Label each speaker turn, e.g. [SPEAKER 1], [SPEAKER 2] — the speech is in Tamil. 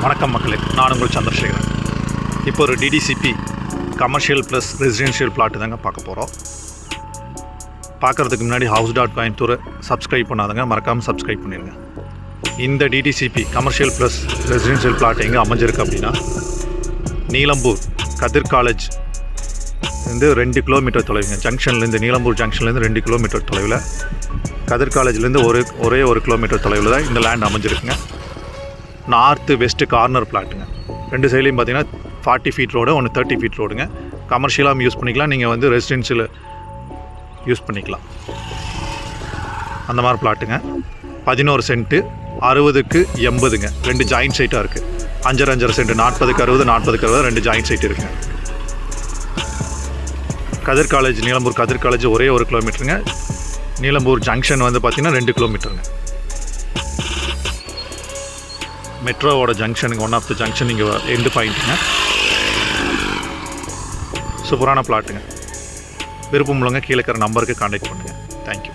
[SPEAKER 1] வணக்கம் மக்களே, நான் உங்கள் சந்திரசேகரன். இப்போ ஒரு DTCP commercial plus residential plot தாங்க பார்க்க போகிறோம். பார்க்குறதுக்கு முன்னாடி house.coimbatore சப்ஸ்கிரைப் பண்ணாதங்க, மறக்காமல் சப்ஸ்கிரைப் பண்ணிடுங்க. இந்த DTCP commercial plus residential plot எங்கே அமைஞ்சிருக்கு அப்படின்னா, நீலம்பூர் கதிர் காலேஜ் வந்து 2 கிலோமீட்டர் தொலைவுங்க. ஜங்ஷன்லேருந்து நீலம்பூர் ஜங்ஷன்லேருந்து 2 கிலோமீட்டர் தொலைவில், கதிர் காலேஜ்லேருந்து ஒரே ஒரு கிலோமீட்டர் தொலைவில் தான் இந்த லேண்ட் அமைஞ்சிருக்குங்க. நார்த்து வெஸ்ட்டு கார்னர் பிளாட்டுங்க. 2 சைட்லையும் பார்த்தீங்கன்னா 40 ஃபீட் ரோடு, ஒன்று 30 ஃபீட் ரோடுங்க. கமர்ஷியலாகவும் யூஸ் பண்ணிக்கலாம், நீங்கள் வந்து ரெசிடென்ஷியல் யூஸ் பண்ணிக்கலாம். அந்த மாதிரி பிளாட்டுங்க. 11 சென்ட்டு, 60க்கு 80ங்க. 2 ஜாயின்ட் சைட்டாக இருக்குது. 5.5 சென்ட், 40க்கு 60, 40க்கு 60, 2 ஜாயின்ட் சைட் இருக்குங்க. கதிர் காலேஜ், நீலம்பூர் கதிர் காலேஜ் ஒரே ஒரு கிலோமீட்டருங்க. நீலம்பூர் ஜங்ஷன் வந்து பார்த்திங்கன்னா 2 கிலோமீட்டருங்க. மெட்ரோவோட ஜங்ஷனுங்க, ஒன் ஆஃப் த ஜங்ஷன் இங்கே எண்டு பாயிண்ட்டுங்க. சூப்பரான பிளாட்டுங்க. விருப்பம் உள்ளவங்க கீழே இருக்கிற நம்பருக்கு கான்டாக்ட் பண்ணுங்கள். தேங்க்யூ.